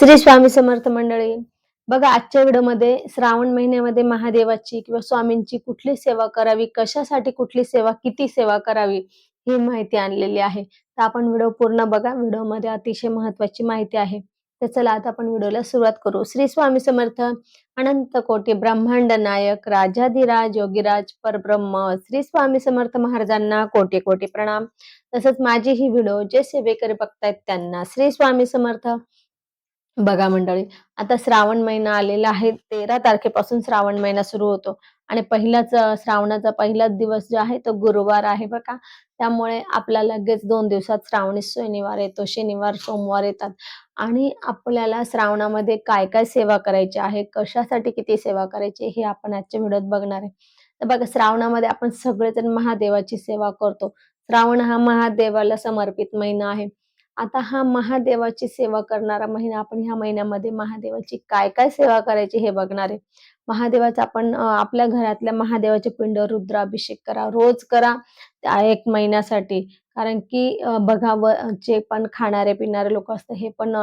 श्री स्वामी समर्थ मंडळी. बघा, आजच्या व्हिडिओमध्ये श्रावण महिन्यामध्ये महादेवाची किंवा स्वामींची कुठली सेवा करावी, कशासाठी कुठली सेवा, किती सेवा करावी, ही माहिती आणलेली आहे. तर आपण व्हिडिओ पूर्ण बघा. व्हिडिओमध्ये अतिशय महत्त्वाची माहिती आहे. तर चला आता आपण व्हिडिओला सुरुवात करू. श्री स्वामी समर्थ. अनंत कोटी ब्रह्मांड नायक राजाधिराज योगीराज परब्रह्म श्री स्वामी समर्थ महाराजांना कोटी कोटी प्रणाम. तसंच माझी ही व्हिडिओ जे सेवेकरी बघतायत त्यांना श्री स्वामी समर्थ. बघा मंडळी, आता श्रावण महिना आलेला आहे. 13 तारखेपासून श्रावण महिना सुरू होतो आणि श्रावणाचा पहिलाच दिवस जो आहे तो गुरुवार आहे बघा. त्यामुळे आपल्याला लगेच 2 दिवसात श्रावणी शनिवार येतो. शनिवार, सोमवार येतात आणि आपल्याला श्रावणामध्ये काय-काय सेवा करायची आहे, कशासाठी किती सेवा करायची हे आपण आजच्या व्हिडिओत बघणार आहे. तर बघा, श्रावणामध्ये आपण सगळेजण महादेवाची सेवा करतो. श्रावण हा महादेवाला समर्पित महिना आहे. आता हा महादेवाची सेवा करणारा महिना, आपण ह्या महिन्यामध्ये महादेवाची काय-काय सेवा करायची हे बघणार आहे. महादेवाचा आपण आपल्या घरातल्या महादेवाचे पिंड रुद्राभिषेक करा, रोज करा त्या 1 महिन्यासाठी. कारण की बघा, जे पण खाणारे पिणारे लोक असतात हे पण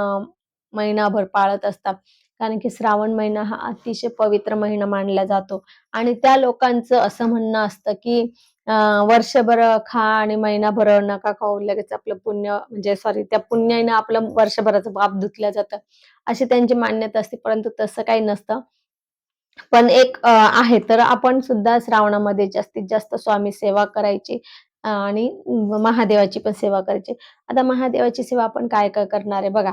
महिनाभर पाळत असतात. कारण की श्रावण महिना हा अतिशय पवित्र महिना मानला जातो आणि त्या लोकांचं असं म्हणणं असतं की वर्षभर खा आणि महिनाभर नका खाऊ, लगेच आपलं पुण्य म्हणजे सॉरी त्या पुण्याने आपलं वर्षभराचं पाप धुतलं जातं, अशी त्यांची मान्यता असते. परंतु तसं काही नसतं. पण एक आहे, तर आपण सुद्धा श्रावणामध्ये जास्तीत जास्त स्वामी सेवा करायची आणि महादेवाची पण सेवा करायची. आता महादेवाची सेवा आपण काय-काय करणार आहे बघा.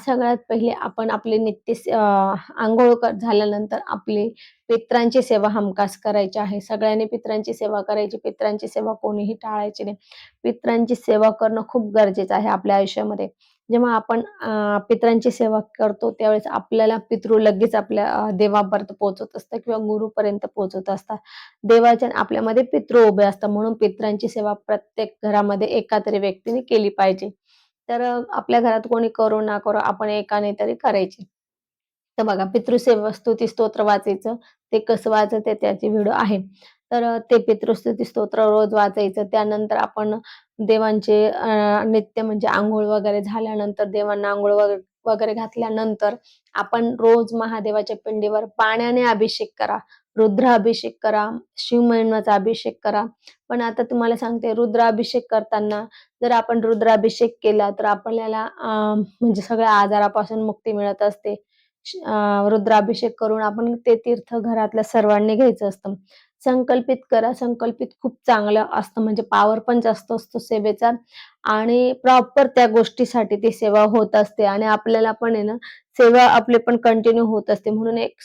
सगळ्यात पहिले आपण आपली अंघोळ झाल्यानंतर आपली पितरांची सेवा हमखास करायची आहे. सगळ्यांनी पितरांची सेवा करायची. पितरांची सेवा कोणीही टाळायची नाही. पितरांची सेवा करणं खूप गरजेचं आहे आपल्या आयुष्यामध्ये. जेव्हा आपण पितरांची सेवा करतो त्यावेळेस आपल्याला पितृ लगेच आपल्या देवापर्यंत पोहोचत असतात किंवा गुरुपर्यंत पोहोचत असतात. देवाच्या आपल्यामध्ये पितृ उभे असतात, म्हणून पितरांची सेवा प्रत्येक घरामध्ये एका तरी व्यक्तीने केली पाहिजे. तर आपल्या घरात कोणी करो ना करो, आपण एकाने तरी करायची. तर बघा, पितृसेवा स्तुती स्तोत्र वाचायचं. ते कसं वाचायचं त्याची व्हिडिओ आहे. तर ते पितृस्तुती स्तोत्र रोज वाचायचं. त्यानंतर आपण देवांचे नित्य म्हणजे अंघोळ वगैरे झाल्यानंतर, देवांना अंघोळ वगैरे घातल्यानंतर आपण रोज महादेवाच्या पिंडीवर पाण्याने अभिषेक करा, रुद्राभिषेक करा, शिवमहिम्नाचा अभिषेक करा. पण आता तुम्हाला सांगते, रुद्राभिषेक करताना जर आपण रुद्राभिषेक केला तर आपल्याला म्हणजे सगळ्या आजारापासून मुक्ती मिळत असते. रुद्राभिषेक करून आपण ते तीर्थ घरातल्या सर्वांनी घ्यायचं असतं. संकल्पित करा. संकल्पित खूप चांगलं असतं, म्हणजे पॉवर पण जास्त असतो सेवेचा आणि प्रॉपर त्या गोष्टीसाठी ती सेवा होत असते आणि आपल्याला पण आहे ना, सेवा आपली पण कंटिन्यू होत असते. म्हणून एक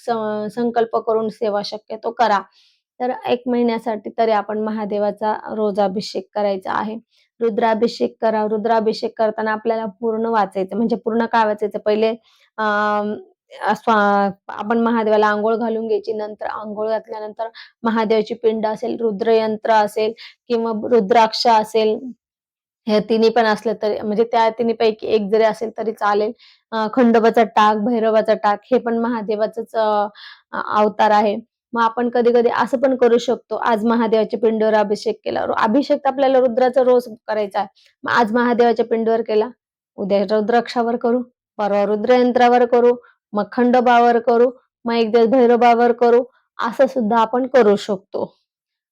संकल्प करून सेवा शक्यतो करा. तर 1 महिन्यासाठी तरी आपण महादेवाचा रोज अभिषेक करायचा आहे. रुद्राभिषेक करा. रुद्राभिषेक करताना आपल्याला पूर्ण वाचायचं. म्हणजे पूर्ण काय वाचायचं, पहिले आपण महादेवाला अंघोळ घालून घ्यायची. नंतर अंघोळ घातल्यानंतर महादेवाची पिंड असेल, रुद्रयंत्र असेल किंवा रुद्राक्ष असेल, हे तिन्ही पण असलं तरी, म्हणजे त्या तिन्हीपैकी एक जरी असेल तरी चालेल. खंडोबाचा टाक, भैरवाचा टाक हे पण महादेवाचाच अवतार आहे. मग आपण कधी-कधी असं पण करू शकतो, आज महादेवाच्या पिंडीवर अभिषेक केला. अभिषेक तर आपल्याला रुद्राचा रोज करायचा आहे. मग आज महादेवाच्या पिंडीवर केला, उद्या रुद्राक्षावर करू, परवा रुद्रयंत्रावर करू, मग खंडोबावर करू, मग एक दिवस भैरवावर करू. असं सुद्धा आपण करू शकतो.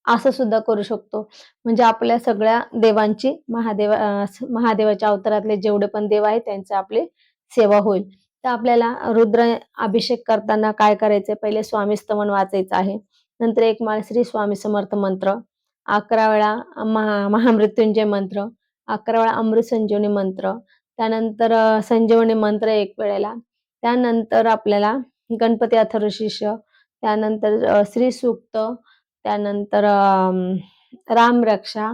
असं सुद्धा करू शकतो. म्हणजे आपल्या सगळ्या देवांची महादेवाच्या अवतारातले जेवढे पण देव आहेत त्यांची आपली सेवा होईल. तर आपल्याला रुद्र अभिषेक करताना काय करायचंय, पहिले स्वामी स्तवन वाचायचं आहे. नंतर एक माळ श्री स्वामी समर्थ मंत्र, 11 वेळा महामृत्युंजय मंत्र, 11 वेळा अमृत संजीवनी मंत्र, त्यानंतर संजीवनी मंत्र 1 वेळेला, त्यानंतर आपल्याला गणपती अथर्वशीर्ष, त्यानंतर श्री सूक्त, त्यानंतर रामरक्षा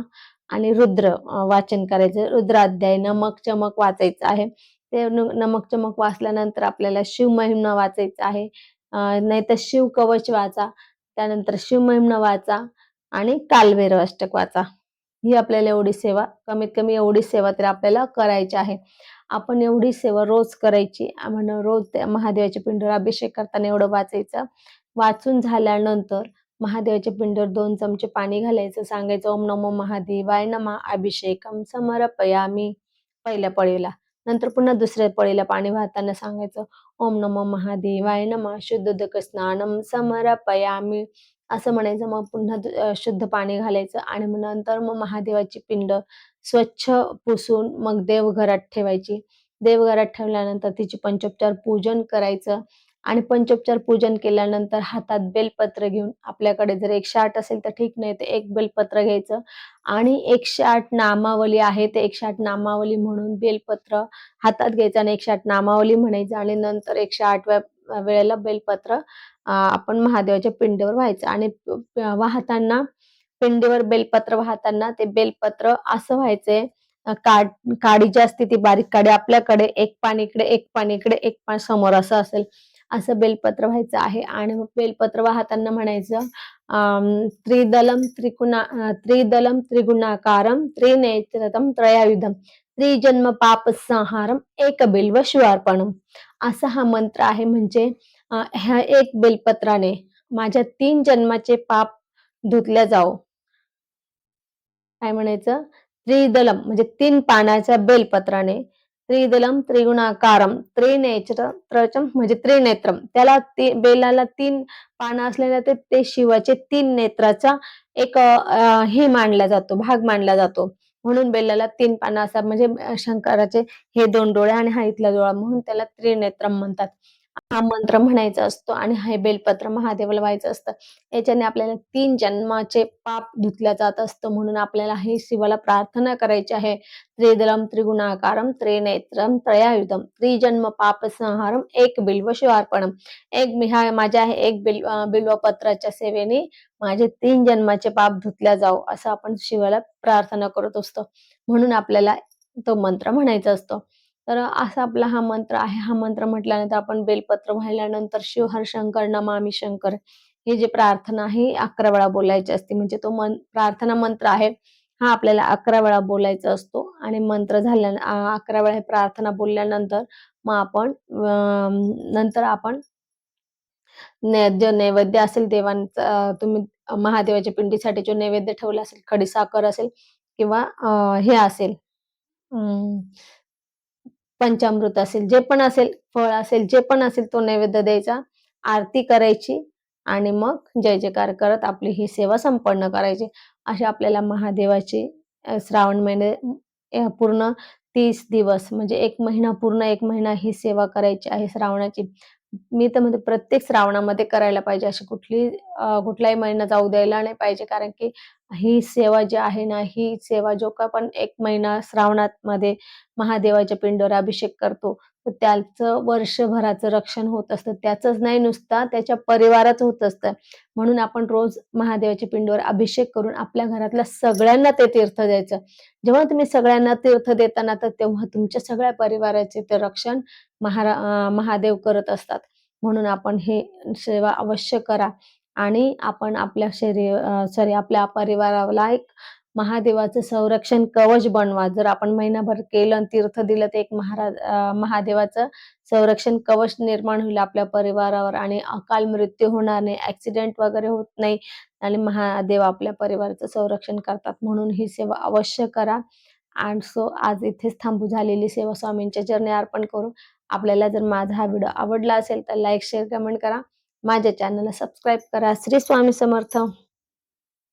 आणि रुद्र वाचन करायचं. रुद्र अध्याय, नमक चमक वाचायचं आहे. ते नमक चमक वाचल्यानंतर आपल्याला शिवमहिम्न वाचायचं आहे. नाहीतर शिव कवच वाचा, त्यानंतर शिवमहिम्न वाचा आणि कालभैरव अष्टक वाचा. ही आपल्याला एवढी सेवा, कमीत कमी एवढी सेवा तर आपल्याला करायची आहे. आपण एवढी सेवा रोज करायची. आम्हाला रोज त्या महादेवाच्या पिंडीवर अभिषेक करताना एवढं वाचायचं. वाचून झाल्यानंतर महादेवाच्या पिंडीवर 2 चमचे पाणी घालायचं. सांगायचं, ओम नमो महादेवाय नमः अभिषेकम समर्पयामी पहिल्या पळीला. नंतर पुन्हा दुसऱ्या पळीला पाणी वाहताना सांगायचं, ओम नमो महादेवाय नमः शुद्धोदक स्नानम समर्पयामि असं म्हणायचं. मग पुन्हा शुद्ध पाणी घालायचं आणि मग नंतर मग महादेवाची पिंड स्वच्छ पुसून मग देवघरात ठेवायची. देवघरात ठेवल्यानंतर तिची पंचोपचार पूजन करायचं आणि पंचोपचार पूजन केल्यानंतर हातात बेलपत्र घेऊन, आपल्याकडे जर 108 असेल तर ठीक, नाही तर एक बेलपत्र घ्यायचं आणि 108 नामावली आहे ते 108 नामावली म्हणून बेलपत्र हातात घ्यायचं आणि 108 नामावली म्हणायचं आणि नंतर 108व्या वेळेला बेलपत्र आपण महादेवाच्या पिंडीवर व्हायचं आणि वाहताना पिंडीवर बेलपत्र वाहताना ते बेलपत्र असं व्हायचंय, काडी जी असते ती बारीक काडी आपल्याकडे, एक पान इकडे, एक पान इकडे, एक पान समोर असं असेल, असं बेलपत्र व्हायचं आहे. आणि मग बेलपत्र वाहताना म्हणायचं त्रिदलम त्रिगुणाकारम त्रिनेत्रम त्रयायुधम त्रिजन्म पाप संहारम एक बिल्व शिवार्पणम असा हा मंत्र आहे. म्हणजे ह्या एक बेलपत्राने माझ्या 3 जन्माचे पाप धुतल्या जाओ. काय म्हणायचं? त्रिदलम म्हणजे 3 पानाच्या बेलपत्राने, त्रिदलम त्रिगुणाकारम त्रिनेत्रम म्हणजे त्रिनेत्रम, त्याला बेलाला 3 पानं असलेल्या ते शिवाचे 3 नेत्राचा एक हे मानला जातो, भाग मानला जातो. म्हणून बेलाला 3 पानं असतात. म्हणजे शंकराचे हे 2 डोळे आणि हा इथला डोळा म्हणून त्याला त्रिनेत्रम म्हणतात. हा मंत्र म्हणायचा असतो आणि हे बेलपत्र महादेवाला व्हायचं असतं. याच्याने आपल्याला 3 जन्माचे पाप धुतल्या जात असतं. म्हणून आपल्याला हे शिवाला प्रार्थना करायची आहे. त्रिदलम त्रिगुणाकारम त्रिनेत्रम त्रयायुधम त्रिजन्म पाप संहारम एक बिल्व शिवार्पणम. माझ्या एक बिल्वपत्राच्या सेवेने माझे 3 जन्माचे पाप धुतल्या जावो असं आपण शिवाला प्रार्थना करत असतो. म्हणून आपल्याला तो मंत्र म्हणायचा असतो. तर असा आपला हा मंत्र आहे. हा मंत्र म्हटल्यानंतर आपण बेलपत्र वाहिल्यानंतर शिव हर शंकर नमामि शंकर ही जी प्रार्थना आहे 11 वेळा बोलायची असते. म्हणजे तो प्रार्थना मंत्र आहे हा आपल्याला 11 वेळा बोलायचा असतो आणि मंत्र 11 वेळा प्रार्थना बोलल्यानंतर मग आपण नंतर आपण जो नैवेद्य असेल देवांचा, तुम्ही महादेवाच्या पिंडीसाठी जो नैवेद्य ठेवला असेल, खडीसाखर असेल किंवा हे असेल पंचामृत असेल, जे पण असेल, फळ असेल, जे पण असेल तो नैवेद्य द्यायचा, आरती करायची आणि मग जय जयकार करत आपली ही सेवा संपन्न करायची. अशी आपल्याला महादेवाची श्रावण महिने पूर्ण 30 दिवस म्हणजे 1 महिना, पूर्ण 1 महिना ही सेवा करायची आहे श्रावणाची. मी तर म्हणते प्रत्येक श्रावणामध्ये करायला पाहिजे. अशी कुठलाही महिना जाऊ द्यायला नाही पाहिजे. कारण की ही सेवा जी आहे ना, ही सेवा जो का आपण 1 महिना श्रावणामध्ये महादेवाच्या पिंडीवर अभिषेक करतो, तर त्याचं वर्षभराचं रक्षण होत असतं. त्याचंच नाही, नुसता त्याच्या परिवाराचं होत असतं. म्हणून आपण रोज महादेवाच्या पिंडीवर अभिषेक करून आपल्या घरातल्या सगळ्यांना ते तीर्थ द्यायचं. जेव्हा तुम्ही सगळ्यांना तीर्थ देताना, तर तेव्हा तुमच्या सगळ्या परिवाराचे ते रक्षण महादेव करत असतात. म्हणून आपण हे सेवा अवश्य करा आणि आपण आपल्या आपल्या परिवाराला एक महादेवाचं संरक्षण कवच बनवा. जर आपण महिनाभर केलं आणि तीर्थ दिलं, तर एक महादेवाचं संरक्षण कवच निर्माण होईल आपल्या परिवारावर आणि अकाल मृत्यू होणार नाही, ॲक्सिडेंट वगैरे होत नाही आणि महादेव आपल्या परिवाराचं संरक्षण करतात. म्हणून ही सेवा अवश्य करा. आणि आज इथेच थांबू. झालेली सेवा स्वामींच्या चरणी अर्पण करू. आपल्याला जर माझा हा व्हिडिओ आवडला असेल तर लाईक, शेअर, कमेंट करा. माझ्या चॅनलला सबस्क्राईब करा. श्री स्वामी समर्थ.